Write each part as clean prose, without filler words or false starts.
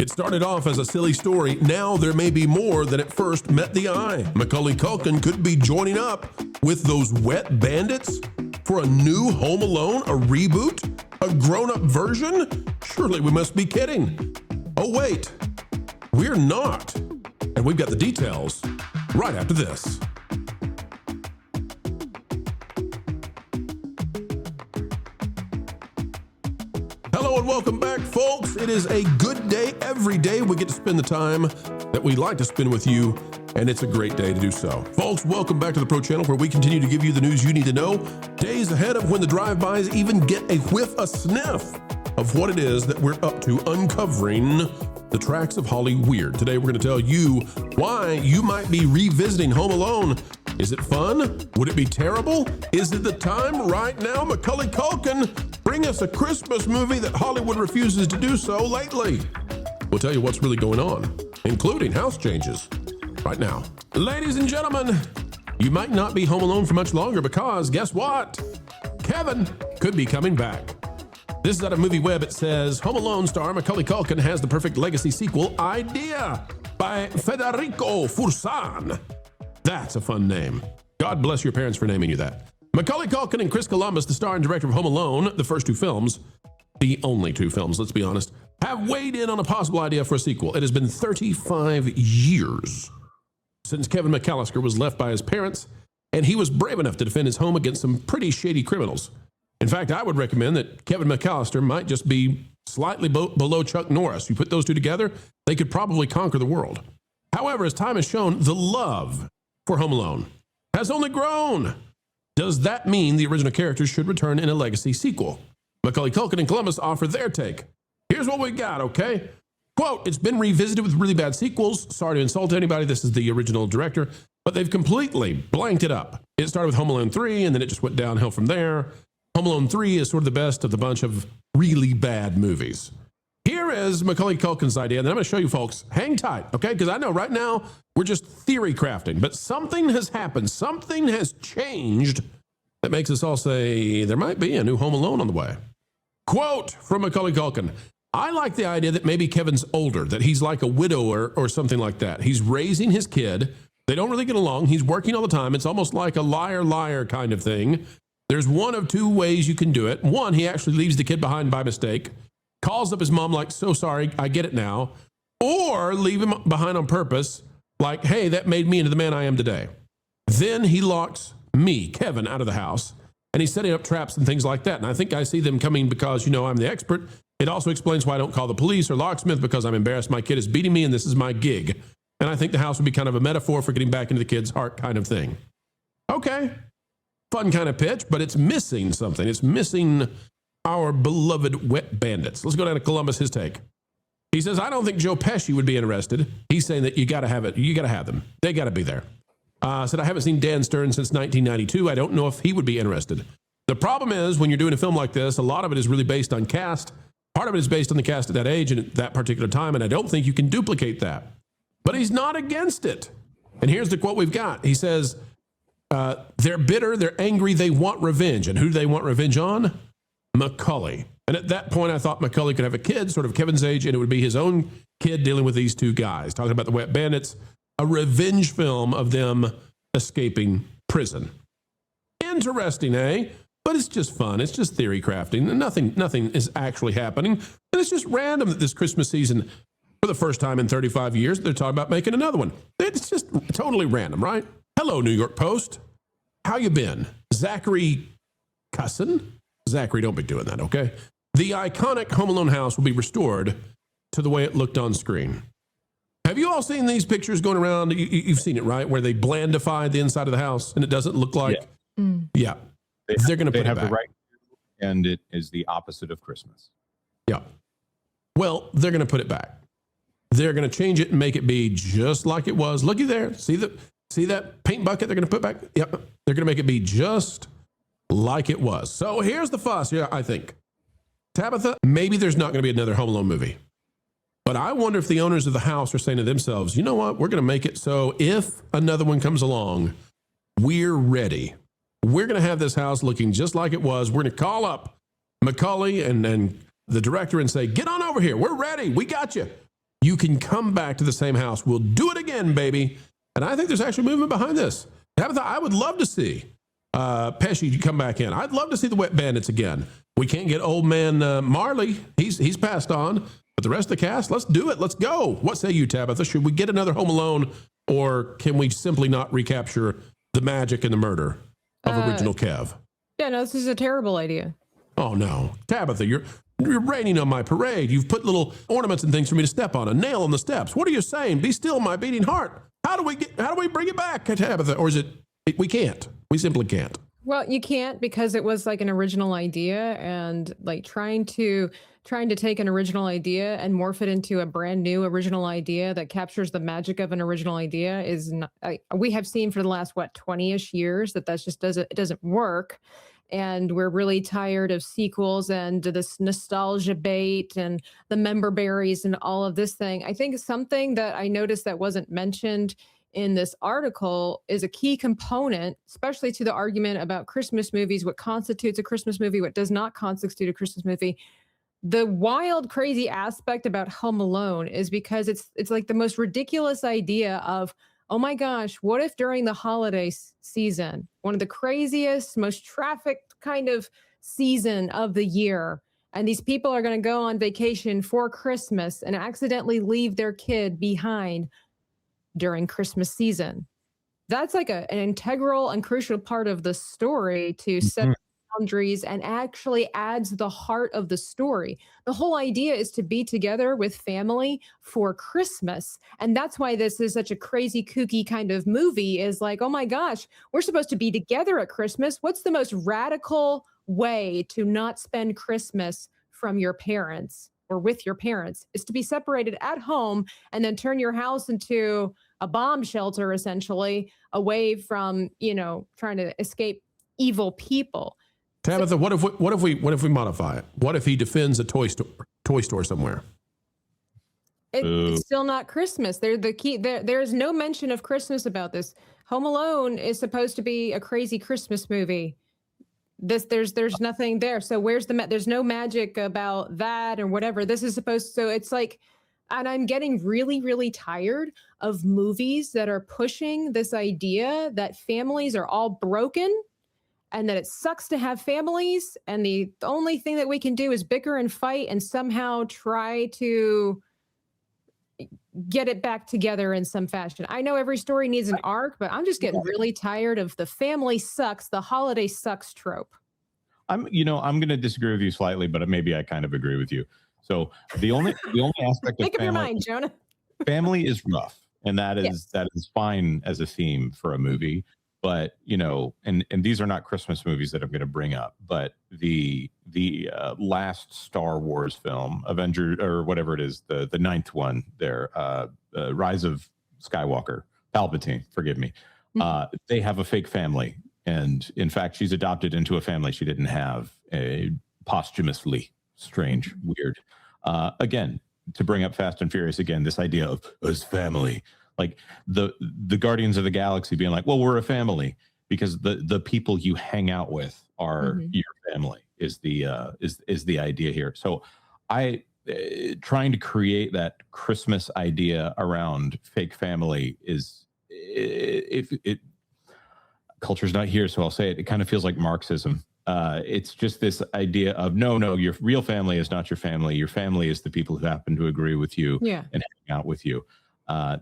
It started off as a silly story. Now there may be more than at first met the eye. McCauley Caulkin could be joining up with those wet bandits for a new Home Alone, a reboot, a grown-up version? Surely we must be kidding. Oh wait, we're not. And we've got the details right after this. Hello and welcome back, folks. It is a good day every day. We get to spend the time that we like to spend with you, and it's a great day to do so. Folks, welcome back to the Pro Channel, where we continue to give you the news you need to know days ahead of when the drive-bys even get a whiff, a sniff of what it is that we're up to, uncovering the tracks of Holly Weird. Today, we're going to tell you why you might be revisiting Home Alone. Is it fun? Would it be terrible? Is it the time right now? McCauley Caulkin, bring us a Christmas movie that Hollywood refuses to do so lately. We'll tell you what's really going on, including house changes, right now. Ladies and gentlemen, you might not be home alone for much longer because guess what? Kevin could be coming back. This is out of Movie Web. It says, Home Alone star McCauley Caulkin has the perfect legacy sequel idea by Federico Fursan. That's a fun name. God bless your parents for naming you that. McCauley Caulkin and Chris Columbus, the star and director of Home Alone, the first two films, the only two films, let's be honest, have weighed in on a possible idea for a sequel. It has been 35 years since Kevin McAllister was left by his parents, and he was brave enough to defend his home against some pretty shady criminals. In fact, I would recommend that Kevin McAllister might just be slightly below Chuck Norris. You put those two together, they could probably conquer the world. However, as time has shown, the love for Home Alone has only grown. Does that mean the original characters should return in a legacy sequel? McCauley Caulkin and Columbus offer their take. Here's what we got, okay? Quote, it's been revisited with really bad sequels. Sorry to insult anybody. This is the original director, but they've completely blanked it up. It started with Home Alone 3, and then it just went downhill from there. Home Alone 3 is sort of the best of the bunch of really bad movies. Here is McCauley Caulkin's idea, and then I'm going to show you folks. Hang tight, okay? Because I know right now we're just theory crafting, but something has happened. Something has changed that makes us all say there might be a new Home Alone on the way. Quote from McCauley Caulkin, I like the idea that maybe Kevin's older, that he's like a widower or something like that. He's raising his kid. They don't really get along. He's working all the time. It's almost like a liar kind of thing. There's one of two ways you can do it. One, he actually leaves the kid behind by mistake, calls up his mom like, so sorry, I get it now. Or leave him behind on purpose, like, hey, that made me into the man I am today. Then he locks me, Kevin, out of the house, and he's setting up traps and things like that. And I think I see them coming because, I'm the expert. It also explains why I don't call the police or locksmith, because I'm embarrassed my kid is beating me and this is my gig. And I think the house would be kind of a metaphor for getting back into the kid's heart kind of thing. Okay, fun kind of pitch, but it's missing something. It's missing our beloved wet bandits. Let's go down to Columbus, his take. He says, I don't think Joe Pesci would be interested. He's saying that you got to have it. You got to have them. They got to be there. Said, I haven't seen Dan Stern since 1992. I don't know if he would be interested. The problem is when you're doing a film like this, a lot of it is really based on cast. Part of it is based on the cast at that age and at that particular time, and I don't think you can duplicate that. But he's not against it. And here's the quote we've got. He says, they're bitter, they're angry, they want revenge. And who do they want revenge on? McCauley. And at that point, I thought McCauley could have a kid, sort of Kevin's age, and it would be his own kid dealing with these two guys, talking about the wet bandits, a revenge film of them escaping prison. Interesting, eh? But it's just fun. It's just theory crafting. Nothing is actually happening. And it's just random that this Christmas season, for the first time in 35 years, they're talking about making another one. It's just totally random, right? Hello, New York Post. How you been? Zachary Cussin? Zachary, don't be doing that, okay? The iconic Home Alone house will be restored to the way it looked on screen. Have you all seen these pictures going around? You've seen it, right? Where they blandified the inside of the house and it doesn't look like... Yeah. They're going to put it back. They have the right, and it is the opposite of Christmas. Yeah. Well, they're going to put it back. They're going to change it and make it be just like it was. Looky there. See that paint bucket they're going to put back? Yep. They're going to make it be just like it was. So here's the fuss here, I think. Tabitha, maybe there's not going to be another Home Alone movie. But I wonder if the owners of the house are saying to themselves, you know what? We're going to make it so if another one comes along, we're ready. We're going to have this house looking just like it was. We're going to call up McCauley and the director and say, get on over here. We're ready. We got you. You can come back to the same house. We'll do it again, baby. And I think there's actually movement behind this. Tabitha, I would love to see Pesci come back in. I'd love to see the Wet Bandits again. We can't get old man Marley. He's passed on. But the rest of the cast, let's do it. Let's go. What say you, Tabitha? Should we get another Home Alone, or can we simply not recapture the magic and the murder of original Kev? Yeah, no, this is a terrible idea. Oh, no. Tabitha, you're raining on my parade. You've put little ornaments and things for me to step on. A nail on the steps. What are you saying? Be still, my beating heart. How do we bring it back, Tabitha? Or is it, we can't. We simply can't. Well, you can't, because it was like an original idea, and like trying to take an original idea and morph it into a brand new original idea that captures the magic of an original idea is not, we have seen for the last 20-ish years that just doesn't work. And we're really tired of sequels and this nostalgia bait and the member berries and all of this thing. I think something that I noticed that wasn't mentioned in this article is a key component, especially to the argument about Christmas movies, what constitutes a Christmas movie, what does not constitute a Christmas movie. The wild, crazy aspect about Home Alone is because it's like the most ridiculous idea of, oh my gosh, what if during the holiday season, one of the craziest, most trafficked kind of season of the year, and these people are going to go on vacation for Christmas and accidentally leave their kid behind during Christmas season. That's like an integral and crucial part of the story to set boundaries and actually adds the heart of the story. The whole idea is to be together with family for Christmas. And that's why this is such a crazy, kooky kind of movie, is like, oh my gosh, we're supposed to be together at Christmas. What's the most radical way to not spend Christmas from your parents or with your parents is to be separated at home and then turn your house into a bomb shelter, essentially, away from, trying to escape evil people. Tabitha, what if we modify it? What if he defends a toy store somewhere? It's still not Christmas. They're the key. There's no mention of Christmas about this. Home Alone is supposed to be a crazy Christmas movie. There's nothing there. So there's no magic about that or whatever. This is supposed, so it's like, and I'm getting really, really tired of movies that are pushing this idea that families are all broken and that it sucks to have families. And the only thing that we can do is bicker and fight and somehow try to get it back together in some fashion. I know every story needs an arc, but I'm just getting really tired of the family sucks, the holiday sucks trope. I'm going to disagree with you slightly, but maybe I kind of agree with you. So the only aspect of Make up your mind, Jonah. Family is rough, and that is fine as a theme for a movie. But and these are not Christmas movies that I'm going to bring up, but the last Star Wars film, Avengers or whatever it is, the ninth one there, Rise of Skywalker, Palpatine, forgive me. They have a fake family, and in fact, she's adopted into a family she didn't have, posthumously. Strange, weird. Again, to bring up Fast and Furious again, this idea of us family. Like the Guardians of the Galaxy being like, well, we're a family because the people you hang out with are your family is the idea here. So trying to create that Christmas idea around fake family is, if culture's not here, so I'll say it. It kind of feels like Marxism. It's just this idea of no, your real family is not your family. Your family is the people who happen to agree with you and hang out with you.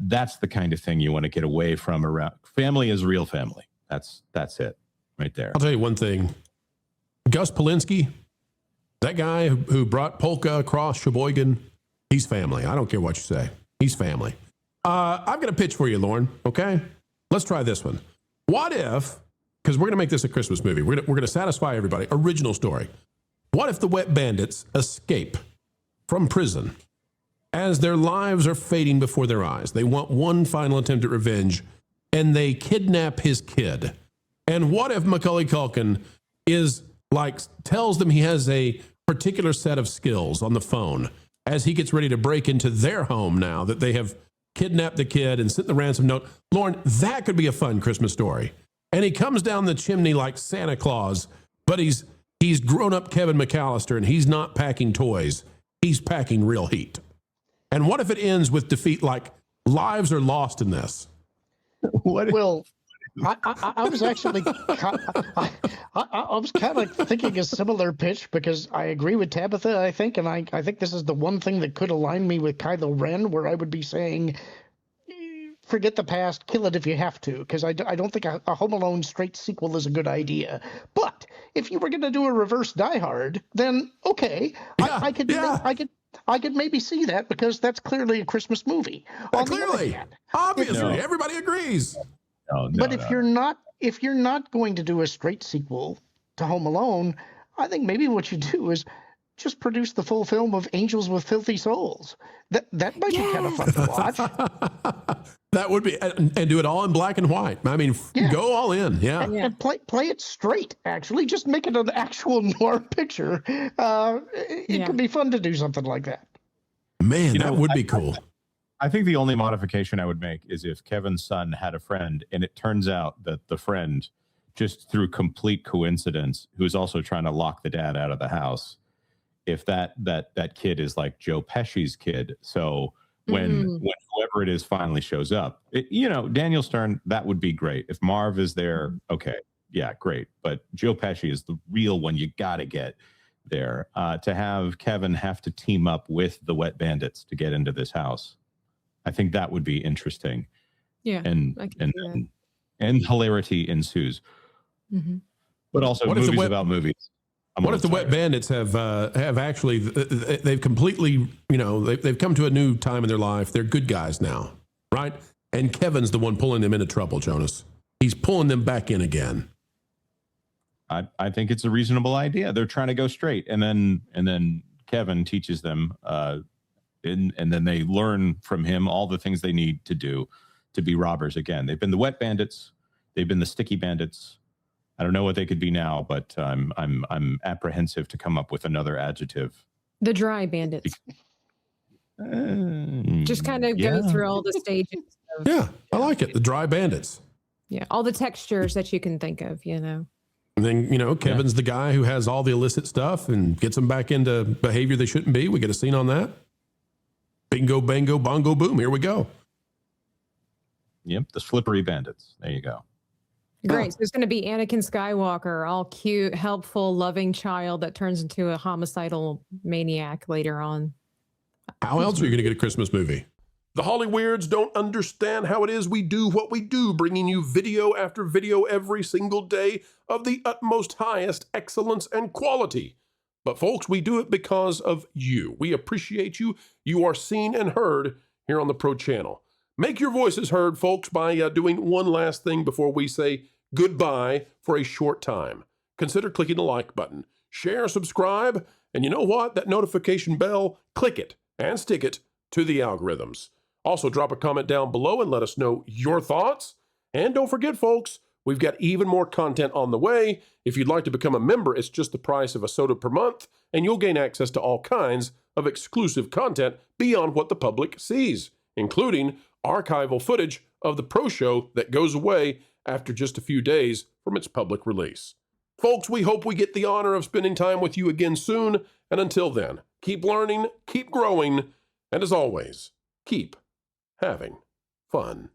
That's the kind of thing you want to get away from. Around family is real family. That's it right there. I'll tell you one thing. Gus Polinski, that guy who brought Polka across Sheboygan, he's family. I don't care what you say. He's family. I've got a pitch for you, Lauren. Okay, let's try this one. What if, because we're going to make this a Christmas movie. We're going to satisfy everybody. Original story. What if the Wet Bandits escape from prison as their lives are fading before their eyes? They want one final attempt at revenge, and they kidnap his kid. And what if McCauley Caulkin tells them he has a particular set of skills on the phone as he gets ready to break into their home now that they have kidnapped the kid and sent the ransom note? Lauren, that could be a fun Christmas story. And he comes down the chimney like Santa Claus, but he's grown up Kevin McAllister, and he's not packing toys. He's packing real heat. And what if it ends with defeat? Like lives are lost in this. Well, I was actually I was kind of thinking a similar pitch, because I agree with Tabitha, I think, and I think this is the one thing that could align me with Kylo Ren, where I would be saying, forget the past, kill it if you have to, because I don't think a Home Alone straight sequel is a good idea. But if you were going to do a reverse Die Hard, then okay, I could maybe see that, because that's clearly a Christmas movie. Clearly, obviously, everybody agrees. But if you're not going to do a straight sequel to Home Alone, I think maybe what you do is just produce the full film of Angels with Filthy Souls. That might be kind of fun to watch. That would be, and do it all in black and white. I mean, go all in, and play it straight. Actually, just make it an actual noir picture. It could be fun to do something like that. Man, that would be cool. I think the only modification I would make is if Kevin's son had a friend, and it turns out that the friend, just through complete coincidence, who's also trying to lock the dad out of the house, if that kid is like Joe Pesci's kid. So when whoever it is finally shows up, Daniel Stern, that would be great. If Marv is there, okay, yeah, great. But Joe Pesci is the real one you got to get there. To have Kevin have to team up with the Wet Bandits to get into this house, I think that would be interesting. Yeah, and hilarity ensues. Mm-hmm. But also movies about movies. What if the Wet Bandits have actually, they've completely, they've come to a new time in their life. They're good guys now, right? And Kevin's the one pulling them into trouble, Jonas. He's pulling them back in again. I think it's a reasonable idea. They're trying to go straight, and then Kevin teaches them, and then they learn from him all the things they need to do to be robbers again. They've been the Wet Bandits, they've been the Sticky Bandits. I don't know what they could be now, but I'm apprehensive to come up with another adjective. The Dry Bandits. Just kind of go through all the stages. I like it. The Dry Bandits. Yeah, all the textures that you can think of, And then, Kevin's the guy who has all the illicit stuff and gets them back into behavior they shouldn't be. We get a scene on that. Bingo, bango, bongo, boom. Here we go. Yep, the Slippery Bandits. There you go. Great. So it's going to be Anakin Skywalker, all cute, helpful, loving child that turns into a homicidal maniac later on. How else are you going to get a Christmas movie? The Hollyweirds don't understand how it is we do what we do, bringing you video after video every single day of the utmost highest excellence and quality. But folks, we do it because of you. We appreciate you. You are seen and heard here on the Pro Channel. Make your voices heard, folks, by doing one last thing before we say goodbye for a short time. Consider clicking the like button, share, subscribe, and you know what? That notification bell, click it and stick it to the algorithms. Also, drop a comment down below and let us know your thoughts. And don't forget, folks, we've got even more content on the way. If you'd like to become a member, it's just the price of a soda per month, and you'll gain access to all kinds of exclusive content beyond what the public sees, including archival footage of the Pro Show that goes away after just a few days from its public release. Folks, we hope we get the honor of spending time with you again soon, and until then, keep learning, keep growing, and as always, keep having fun.